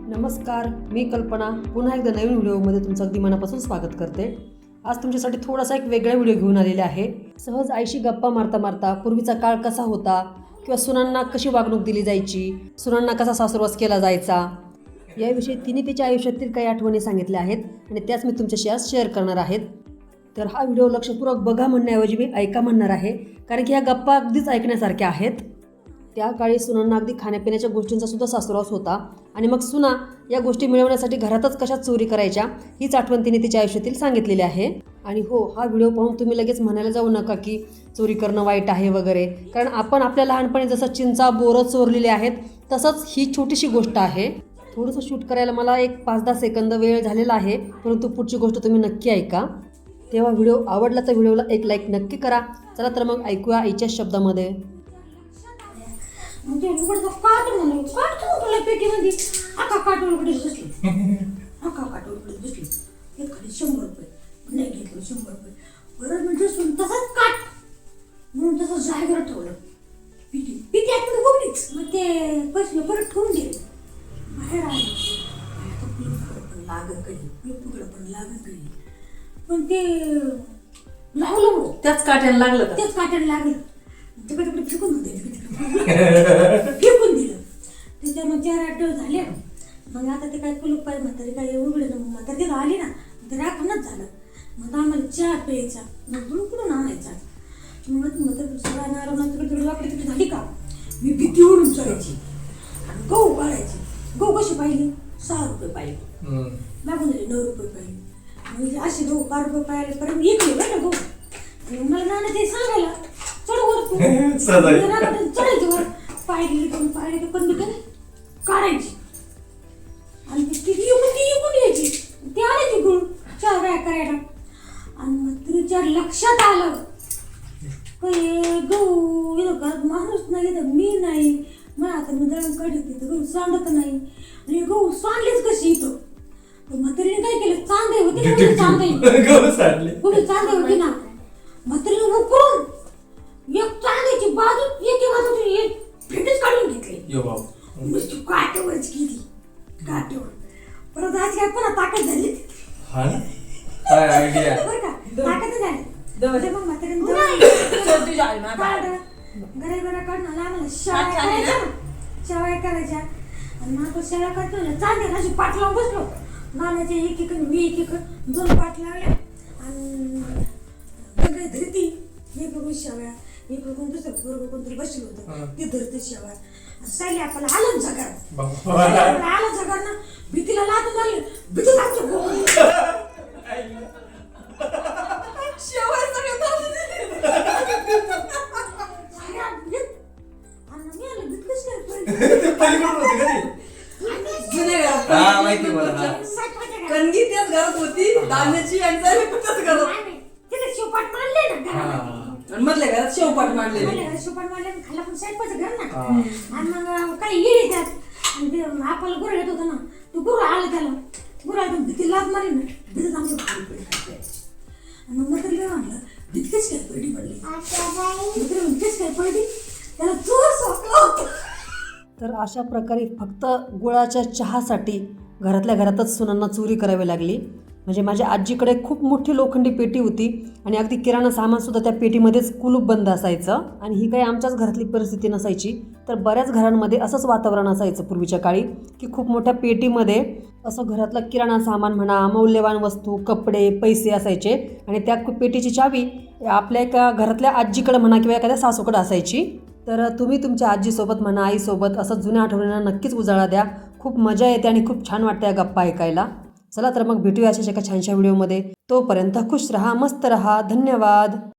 नमस्कार, मी कल्पना पुन्हा एकदा नवीन व्हिडिओमध्ये तुमचं अगदी मनापासून स्वागत करते। आज तुमच्यासाठी थोडासा एक वेगळा व्हिडिओ घेऊन आलेला आहे। सहज आईशी गप्पा मारता मारता पूर्वीचा काळ कसा होता किंवा सुनांना कशी वागणूक दिली जायची, सुनांना कसा सासरवास केला जायचा याविषयी तिने तिच्या आयुष्यातील काही आठवणी सांगितल्या आहेत आणि त्याच मी तुमच्याशी आज शेअर करणार आहेत। तर हा व्हिडिओ लक्षपूर्वक बघा म्हणण्याऐवजी मी ऐका म्हणणार आहे, कारण की ह्या गप्पा अगदीच ऐकण्यासारख्या आहेत। त्या काळी सुनांना अगदी खाण्यापिण्याच्या गोष्टींचा सुद्धा सासरवास होता आणि मग सुना या गोष्टी मिळवण्यासाठी घरातच कशा चोरी करायच्या हीच आठवण तिने तिच्या आयुष्यातील सांगितलेली आहे। आणि हो, हा व्हिडिओ पाहून तुम्ही लगेच म्हणायला जाऊ नका की चोरी करणं वाईट आहे वगैरे, कारण आपण आपल्या लहानपणी जसं चिंचा बोरं चोरलेले आहेत तसंच ही छोटीशी गोष्ट आहे। थोडंसं शूट करायला मला एक 5-10 सेकंद वेळ झालेला आहे, परंतु पुढची गोष्ट तुम्ही नक्की ऐका। तेव्हा व्हिडिओ आवडला तर व्हिडिओला एक लाईक नक्की करा। चला तर मग ऐकूया आईच्या शब्दामध्ये। म्हणजे उघडतो काढून तुला पेटीमध्ये काढून उघडीच बसली काढून उघडीच बसली हे खाली 100 रुपये नाही घेतलं 100 रुपये बरं म्हणजे तसंच काट म्हणून तसं जागेवर ठेवलं पिटी आतमध्ये उघडीच मग ते पैसे परत ठेवून दिले बाहेर आले पण लागत काही पण लागत काही पण ते लागलं त्याच काट्याला लागलं त्याच काट्याला लागलं तिकडे तिकडे फेकून दिलं त्याच्या मग 4-8 दिवस झाले। मग आता ते काय कुलूप पाय म्हातारी काय उघडे ना मग म्हातारी तिथं आली ना तर राखणच झालं। मग आम्हाला चहा प्यायचा मग कुठून आणायचा मग सगळ्या नारळ तिकडे वाकडे तिकडे झाली का मी भीती ओढून चढायची आणि गहू पाळायची। गहू कशी पाहिली 6 रुपये पाहिली मागून झाले 9 रुपये पाहिली म्हणजे असे गहू 12 रुपये पाहिले परत इकडे बरं ना गहू आणि मला नाना ते सांगायला चढायची वर पायरी पण मी काढायची आणि ती इकून यायची ती आणायची गुळ चहा काय करायला आणि मग तिच्या लक्षात आलं काही गहू इथं घरात माणूस नाही तर मी नाही मला आता मी दळण काढते तर गहू सांडत नाही आणि गहू सांडलीच कशी इथं म्हातारीने काय केलं चांदे होते चांदे होते ना म्हातारीने उकरून एक चांदीची बाजू एके बाजूची फेटच काढून घेतली नुसती काट्यावरच गेली काट्यावर परत आज काय पुन्हा ताकद झाली बरं का ताकद झाली मग म्हातारीने घरा काढून आम्हाला शेवाय करायच्या आणि मग आपण शेळ्या करतो ना चांदी अशी पाठ लावून बसलो नाण्याच्या एक मी एक 2 पाठ लावल्या आणि सगळे धरती हे बघून शेवया हे बघून दुसरं बरोबर कोणतरी बसलं होतं ते धरते शेवया सायले आपल्याला आलं जगार आलं जगार ना भीतीला लात मारली भीती लागते कणगी त्याच घरात होती धान्याची शिवपाट मारले ना मधल्या घरात शिवपाट मांडले शिवपाट मारले खाला पण साईडचं घर ना आणि मग काही येईल त्यात आपल्याला गुरु येत होतं ना तो गुरु आला त्याला गुरु आला भीती लात मारी ना भीतीच आमचं भारी पडली आणि मग मग तरी म्हणलं भीतीच काय पडली भीतीच काय पडली त्याला चोर सोडला होता। तर अशा प्रकारे फक्त गुळाच्या चहासाठी घरातल्या घरातच सुनांना चोरी करावी लागली। म्हणजे माझ्या आजीकडे खूप मोठी लोखंडी पेटी होती आणि अगदी किराणा सामानसुद्धा त्या पेटीमध्येच कुलूप बंद असायचं आणि ही काही आमच्याच घरातली परिस्थिती नसायची, तर बऱ्याच घरांमध्ये असंच वातावरण असायचं पूर्वीच्या काळी की खूप मोठ्या पेटीमध्ये असं घरातलं किराणा सामान म्हणा, मौल्यवान वस्तू, कपडे, पैसे असायचे आणि त्या पेटीची चावी आपल्या एका घरातल्या आजीकडे म्हणा किंवा एखाद्या सासूकडे असायची। तर तुम्ही तुमच्या आजीसोबत म्हणा, आईसोबत असं जुन्या आठवणींना नक्कीच उजाळा द्या। खूप मजा येते आणि खूप छान वाटते या गप्पा ऐकायला। चला तर मग भेटूया अशाच एका छानशा व्हिडिओमध्ये। तोपर्यंत खुश रहा, मस्त रहा, धन्यवाद।